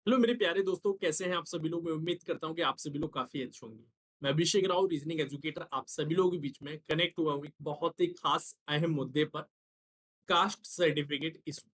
Hello मेरे प्यारे दोस्तों, कैसे हैं आप सभी लोग। मैं उम्मीद करता हूं कि आप सभी लोग काफी अच्छे होंगे। मैं अभिषेक राव, रीजनिंग एजुकेटर, आप सभी लोगों के बीच में कनेक्ट हुआ हूं एक बहुत ही खास अहम मुद्दे पर, कास्ट सर्टिफिकेट इशू।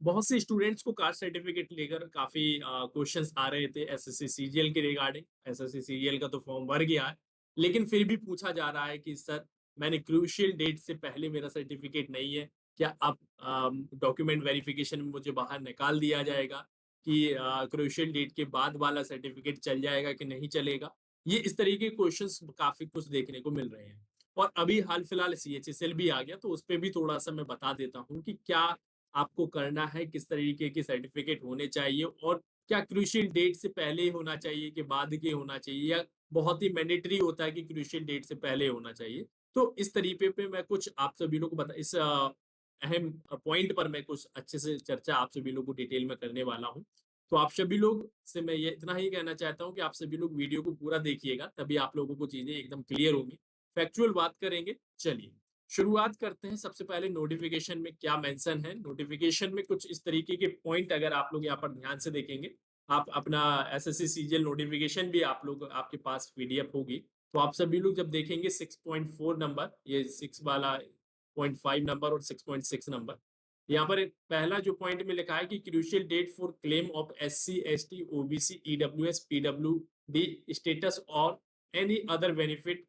बहुत से स्टूडेंट्स को कास्ट सर्टिफिकेट लेकर काफी क्वेश्चंस आ रहे थे एसएससी सीजीएल के रिगार्डिंग। एसएससी सीजीएल का तो फॉर्म भर गया है, लेकिन फिर भी पूछा जा रहा है कि सर, मैंने क्रूशियल डेट से पहले मेरा सर्टिफिकेट नहीं है, क्या अब डॉक्यूमेंट वेरिफिकेशन में मुझे बाहर निकाल दिया जाएगा कि क्रूशियल डेट के बाद वाला सर्टिफिकेट चल जाएगा कि नहीं चलेगा। ये इस तरीके के क्वेश्चंस काफी कुछ देखने को मिल रहे हैं। और अभी हाल फिलहाल सीएचएसएल भी आ गया, तो उस पर भी थोड़ा सा मैं बता देता हूँ कि क्या आपको करना है, किस तरीके के सर्टिफिकेट होने चाहिए, और क्या क्रूशियल डेट से पहले ही होना चाहिए कि बाद के होना चाहिए, या बहुत ही मैंडेटरी होता है कि क्रूशियल डेट से पहले होना चाहिए। तो इस तरीके पे मैं कुछ आप सभी लोग को बता, इस अहम पॉइंट पर मैं कुछ अच्छे से चर्चा आप सभी लोग को डिटेल में करने वाला हूँ। तो आप सभी लोग से मैं ये इतना ही कहना चाहता हूँ कि आप सभी लोग वीडियो को पूरा देखिएगा, तभी आप लोगों को चीजें एकदम क्लियर होंगी। फैक्चुअल बात करेंगे। चलिए शुरुआत करते हैं। सबसे पहले नोटिफिकेशन में क्या मेंशन है। नोटिफिकेशन में कुछ इस तरीके के पॉइंट अगर आप लोग यहाँ पर ध्यान से देखेंगे, आप अपना एसएससी सीजीएल नोटिफिकेशन भी आप लोग आपके पास पीडीएफ होगी, तो आप सभी लोग जब देखेंगे 6.4 नंबर, ये 6 वाला 0.5 नंबर और 6.6 नंबर, यहाँ पर एक पहला जो पॉइंट में लिखा है कि crucial date for claim of SC ST OBC EWS PWD status और any other benefit,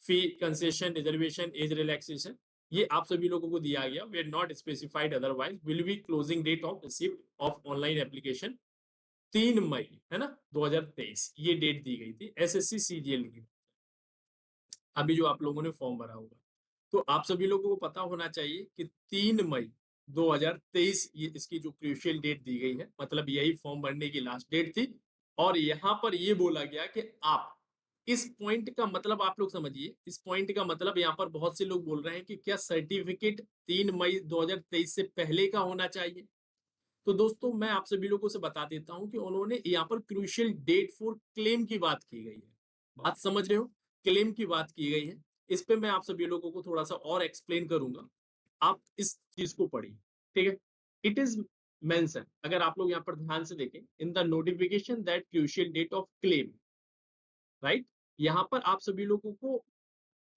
fee concession, reservation, age relaxation, ये आप सभी लोगों को दिया गया। We are not specified otherwise, will be closing date of receipt of online application 3 May, है ना, 2023, ये डेट दी गई थी एसएससी सीजीएल की। अभी जो आप लोगों ने फॉर्म भरा होगा, तो आप सभी लोगों को पता होना चाहिए कि 3 मई 2023 ये इसकी जो क्रूशियल डेट दी गई है, मतलब यही फॉर्म भरने की लास्ट डेट थी। और यहाँ पर ये बोला गया कि आप इस पॉइंट का मतलब आप लोग समझिए। इस पॉइंट का मतलब यहाँ पर बहुत से लोग बोल रहे हैं कि क्या सर्टिफिकेट 3 मई 2023 से पहले का होना चाहिए। तो दोस्तों मैं आप सभी लोगों से बता देता हूं कि उन्होंने यहाँ पर क्रूशियल डेट फॉर क्लेम की बात की गई है। बात समझ रहे हो, क्लेम की बात की गई है। इस पे मैं आप सभी लोगों को थोड़ा सा और एक्सप्लेन करूंगा, आप इस चीज को पढ़िए। ठीक है। इट इज मेंशन, अगर आप लोग यहाँ पर ध्यान से देखें, in the notification that crucial date of claim, right, यहाँ पर आप सभी लोगों को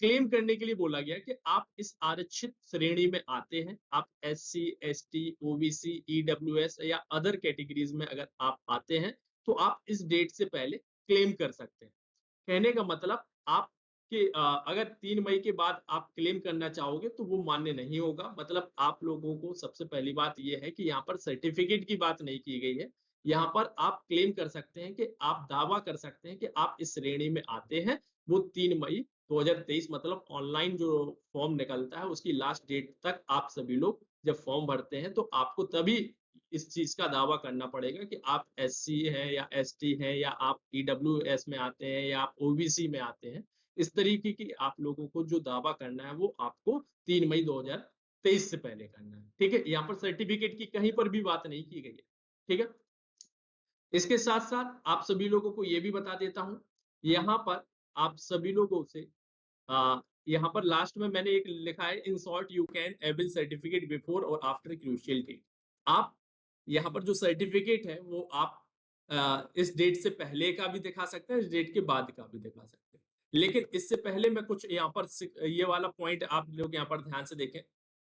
क्लेम करने के लिए बोला गया कि आप इस आरक्षित श्रेणी में आते हैं, आप S C S T OBC EWS या अदर कैटेगरीज में अगर आप आते हैं, तो आप इस डेट से पहले क्लेम कर सकते हैं। कहने का मतलब आप कि अगर 3 मई के बाद आप क्लेम करना चाहोगे तो वो मान्य नहीं होगा। मतलब आप लोगों को सबसे पहली बात यह है कि यहाँ पर सर्टिफिकेट की बात नहीं की गई है। यहाँ पर आप क्लेम कर सकते हैं कि आप दावा कर सकते हैं कि आप इस श्रेणी में आते हैं। वो 3 मई 2023, मतलब ऑनलाइन जो फॉर्म निकलता है उसकी लास्ट डेट तक आप सभी लोग जब फॉर्म भरते हैं, तो आपको तभी इस चीज का दावा करना पड़ेगा कि आप एससी है या एसटी है या आप ईडब्ल्यूएस में आते हैं या आप ओबीसी में आते हैं। इस तरीके की आप लोगों को जो दावा करना है वो आपको 3 मई 2023 से पहले करना है। ठीक है। यहाँ पर सर्टिफिकेट की कहीं पर भी बात नहीं की गई है। ठीक है। इसके साथ साथ आप सभी लोगों को यह भी बता देता हूं, यहाँ पर आप सभी लोगों से यहाँ पर लास्ट में मैंने एक लिखा है, in short you can able certificate before और आफ्टर क्रूशियल डेट। आप यहाँ पर जो सर्टिफिकेट है वो आप इस डेट से पहले का भी दिखा सकते हैं, इस डेट के बाद का भी दिखा सकते हैं। लेकिन इससे पहले मैं कुछ यहाँ पर ये वाला पॉइंट आप लोग यहाँ पर ध्यान से देखें।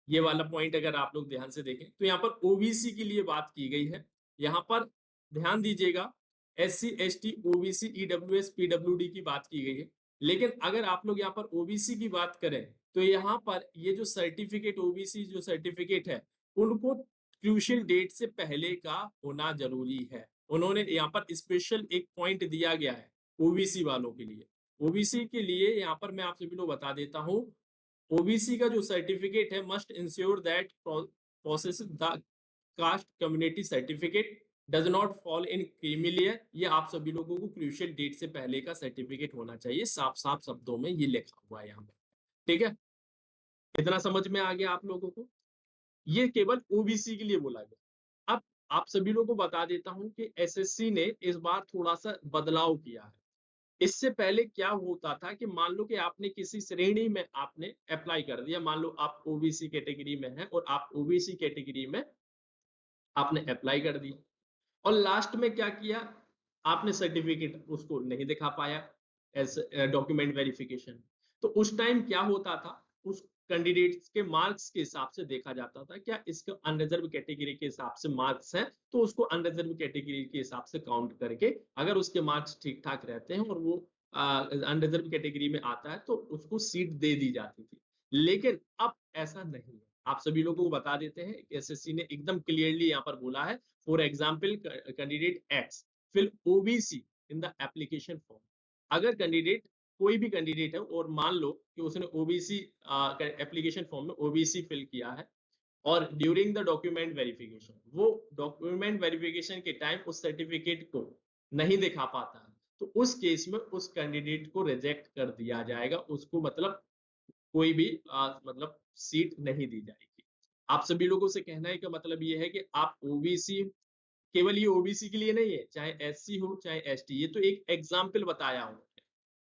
ये वाला पॉइंट अगर आप लोग ध्यान से देखें तो यहाँ पर ओबीसी के लिए बात की गई है। यहाँ पर ध्यान दीजिएगा, S C S T OBC EWS पीडब्ल्यूडी की बात की गई है। लेकिन अगर आप लोग यहाँ पर ओबीसी की बात करें, तो यहाँ पर ये जो सर्टिफिकेट, ओबीसी जो सर्टिफिकेट है, उनको क्रूशियल डेट से पहले का होना जरूरी है। उन्होंने यहाँ पर स्पेशल एक पॉइंट दिया गया है ओबीसी वालों के लिए। ओबीसी के लिए यहाँ पर मैं आप सभी लोग बता देता हूँ, ओबीसी का जो सर्टिफिकेट है, must ensure that process the cast community certificate does not fall in creamy layer. ये आप सभी लोगों को क्रूशियल डेट से पहले का सर्टिफिकेट होना चाहिए, साफ साफ शब्दों में ये लिखा हुआ है यहाँ पर। ठीक है। इतना समझ में आ गया आप लोगों को। ये केवल ओबीसी के लिए बोला गया। अब आप सभी लोगों को बता देता हूं कि एसएससी ने इस बार थोड़ा सा बदलाव किया है। इससे पहले क्या होता था कि मान लो कि आपने किसी श्रेणी में आपने अप्लाई कर दिया, मान लो आप ओबीसी कैटेगरी में हैं और आप ओबीसी कैटेगरी में आपने अप्लाई कर दिया, और लास्ट में क्या किया, आपने सर्टिफिकेट उसको नहीं दिखा पाया एज डॉक्यूमेंट वेरिफिकेशन। तो उस टाइम क्या होता था, उस कैंडिडेट्स के मार्क्स के हिसाब से देखा जाता था, क्या इसका अनरिजर्व कैटेगरी के हिसाब से मार्क्स हैं तो उसको अनरिजर्व कैटेगरी के हिसाब से काउंट करके, अगर उसके मार्क्स ठीक ठाक रहते हैं और वो अनरिजर्व कैटेगरी में आता है तो उसको सीट दे दी जाती थी। लेकिन अब ऐसा नहीं है। आप सभी लोगों को बता देते हैं, एसएससी ने एकदम क्लियरली यहाँ पर बोला है, for example candidate X fill OBC in the application form. अगर कैंडिडेट, कोई भी कैंडिडेट है और मान लो कि उसने ओबीसी एप्लीकेशन फॉर्म में ओबीसी फिल किया है, और ड्यूरिंग द डॉक्यूमेंट वेरिफिकेशन वो डॉक्यूमेंट वेरिफिकेशन के टाइम उस सर्टिफिकेट को नहीं दिखा पाता है, तो उस केस में उस कैंडिडेट को रिजेक्ट कर दिया जाएगा, उसको मतलब कोई भी मतलब सीट नहीं दी जाएगी। आप सभी लोगों से कहने का मतलब ये है कि आप ओबीसी, केवल ये ओबीसी के लिए नहीं है, चाहे एससी हो चाहे एसटी, ये तो एक एग्जाम्पल बताया हूं,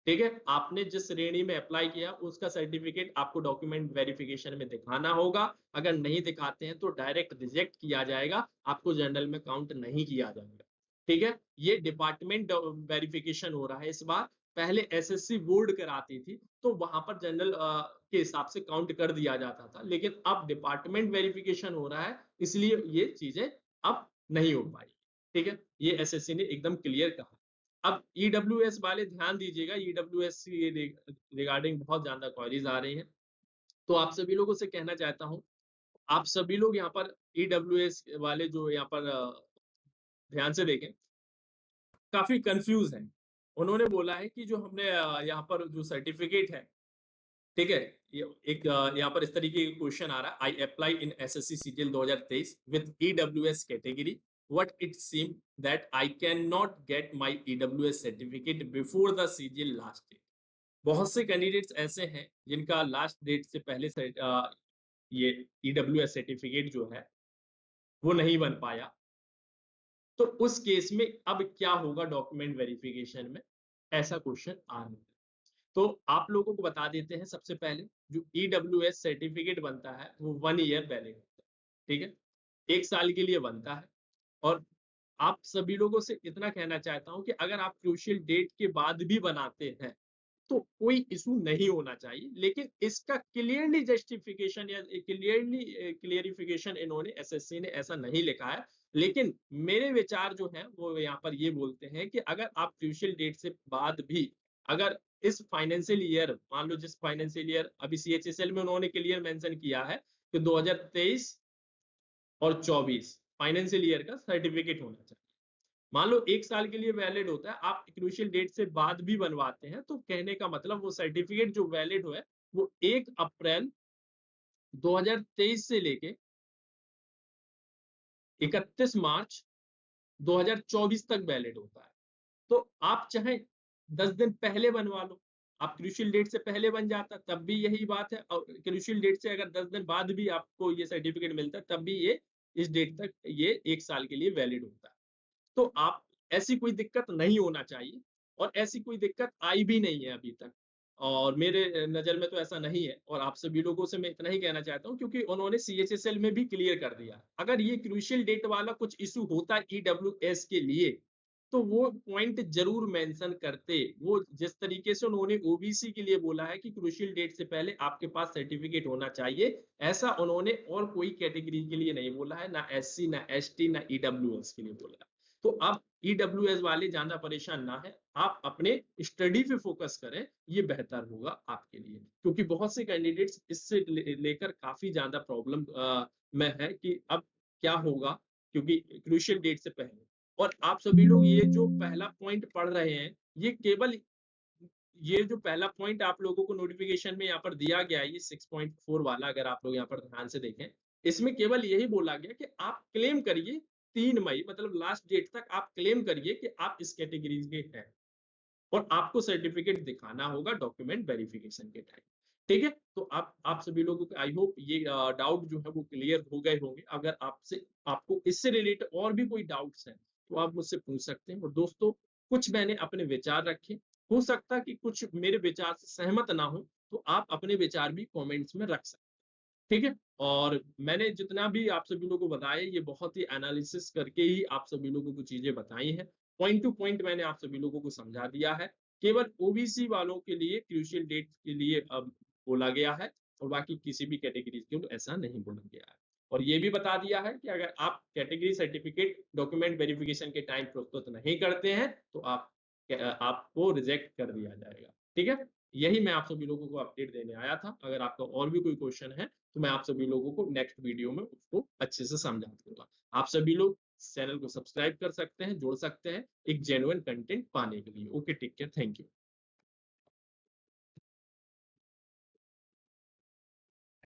ठीक है। आपने जिस श्रेणी में अप्लाई किया उसका सर्टिफिकेट आपको डॉक्यूमेंट वेरिफिकेशन में दिखाना होगा। अगर नहीं दिखाते हैं तो डायरेक्ट रिजेक्ट किया जाएगा, आपको जनरल में काउंट नहीं किया जाएगा, ठीक है। ये डिपार्टमेंट वेरिफिकेशन हो रहा है इस बार। पहले एसएससी बोर्ड कराती थी तो वहां पर जनरल के हिसाब से काउंट कर दिया जाता था, लेकिन अब डिपार्टमेंट वेरिफिकेशन हो रहा है, इसलिए ये चीजें अब नहीं हो पाई, ठीक है। ये एसएससी ने एकदम क्लियर कहा। अब ईडब्ल्यूएस वाले ध्यान दीजिएगा, ईडब्ल्यूएस रिगार्डिंग बहुत ज्यादा क्वेरीज आ रही हैं, तो आप सभी लोगों से कहना चाहता हूं, आप सभी लोग यहाँ पर ईडब्ल्यूएस वाले जो यहाँ पर ध्यान से देखें, काफी कंफ्यूज हैं। उन्होंने बोला है कि जो हमने यहाँ पर जो सर्टिफिकेट है, ठीक है, ये एक यहाँ पर इस तरीके का क्वेश्चन आ रहा है, I apply in SSC CGL 2023 with EWS category, what it seem that I cannot get my EWS certificate before the CGL last date। बहुत से कैंडिडेट्स ऐसे हैं जिनका लास्ट डेट से पहले ये EWS सर्टिफिकेट जो है वो नहीं बन पाया, तो उस केस में अब क्या होगा डॉक्यूमेंट वेरिफिकेशन में, ऐसा क्वेश्चन आ रहा है। तो आप लोगों को बता देते हैं, सबसे पहले जो EWS सर्टिफिकेट बनता है वो 1 ईयर वैलिड होता है, ठीक है, 1 साल के लिए बनता है। और आप सभी लोगों से इतना कहना चाहता हूं कि अगर आप क्रूशियल डेट के बाद भी बनाते हैं तो कोई इशू नहीं होना चाहिए, लेकिन इसका क्लियरली जस्टिफिकेशन या क्लियरली क्लियरिफिकेशन इन्होंने, एसएससी ने ऐसा नहीं लिखा है। लेकिन मेरे विचार जो है वो यहाँ पर ये बोलते हैं कि अगर आप क्रूशियल डेट से बाद भी, अगर इस फाइनेंशियल ईयर, मान लो जिस फाइनेंशियल ईयर अभी सीएचएसएल में उन्होंने क्लियर मेंशन किया है कि 2023 और 24 फाइनेंशियल ईयर का सर्टिफिकेट होना चाहिए, मान लो 1 साल के लिए वैलिड होता है, आप क्रूशियल डेट से बाद भी बनवाते हैं तो कहने का मतलब वो सर्टिफिकेट जो वैलिड है वो 1 अप्रैल 2023 से लेके 31 मार्च 2024 तक वैलिड होता है। तो आप चाहे 10 दिन पहले बनवा लो, आप क्रूशियल डेट से पहले बन जाता तब भी यही बात है, और क्रूशियल डेट से अगर 10 दिन बाद भी आपको ये सर्टिफिकेट मिलता है तब भी ये इस डेट तक ये 1 साल के लिए वैलिड होता है। तो आप, ऐसी कोई दिक्कत नहीं होना चाहिए, और ऐसी कोई दिक्कत आई भी नहीं है अभी तक, और मेरे नजर में तो ऐसा नहीं है। और आप सभी लोगों से मैं इतना ही कहना चाहता हूं, क्योंकि उन्होंने सीएचएसएल में भी क्लियर कर दिया, अगर ये क्रूशियल डेट वाला कुछ इशू होता ईडब्ल्यूएस के लिए तो वो पॉइंट जरूर मेंशन करते। वो जिस तरीके से उन्होंने ओबीसी के लिए बोला है कि क्रूशियल डेट से पहले आपके पास सर्टिफिकेट होना चाहिए, ऐसा उन्होंने और कोई कैटेगरी के लिए नहीं बोला है, ना एससी ना एसटी ना ईडब्ल्यूएस के लिए बोला है। तो आप ईडब्ल्यूएस वाले ज्यादा परेशान ना है, आप अपने स्टडी पे फोकस करें, ये बेहतर होगा आपके लिए, क्योंकि बहुत से कैंडिडेट्स इससे लेकर काफी ज्यादा प्रॉब्लम में है कि अब क्या होगा, क्योंकि क्रूशियल डेट से पहले। और आप सभी लोग ये जो पहला पॉइंट पढ़ रहे हैं, ये केवल, ये जो पहला पॉइंट आप लोगों को नोटिफिकेशन में यहाँ पर दिया गया है, ये 6.4 वाला, अगर आप लोग यहाँ पर ध्यान से देखें, इसमें केवल यही बोला गया कि आप क्लेम करिए 3 मई, मतलब लास्ट डेट तक आप क्लेम करिए कि आप इस कैटेगरी के हैं, और आपको सर्टिफिकेट दिखाना होगा डॉक्यूमेंट वेरिफिकेशन के टाइम, ठीक है। तो आप सभी लोगों को आई होप ये डाउट जो है वो क्लियर हो गए होंगे। अगर आपसे, आपको इससे रिलेटेड और भी कोई डाउट्स हैं तो आप मुझसे पूछ सकते हैं। और दोस्तों, कुछ मैंने अपने विचार रखे, हो सकता कि कुछ मेरे विचार से सहमत ना हो, तो आप अपने विचार भी कमेंट्स में रख सकते हैं। ठीक है? और मैंने जितना भी आप सभी लोगों को बताया ये बहुत ही एनालिसिस करके ही आप सभी लोगों को चीज़ें बताई हैं। पॉइंट टू पॉइंट मैंने आप सभी लोगों को समझा दिया है। केवल ओबीसी वालों के लिए क्रूशियल डेट्स के लिए अब बोला गया है और बाकी किसी भी कैटेगरीज़ के लिए ऐसा नहीं बोला गया है। और ये भी बता दिया है कि अगर आप कैटेगरी सर्टिफिकेट डॉक्यूमेंट वेरिफिकेशन के टाइम प्रस्तुत नहीं करते हैं, तो आपको रिजेक्ट कर दिया जाएगा। ठीक है? यही मैं आप सभी लोगों को अपडेट देने आया था। अगर आपका और भी कोई क्वेश्चन है, तो मैं आप सभी लोगों को नेक्स्ट वीडियो में उसको अच्छे से समझा दूँगा। आप सभी लोग चैनल को सब्सक्राइब कर सकते हैं, जुड़ सकते हैं, एक जेन्युइन कंटेंट पाने के लिए। Okay, take care, thank you.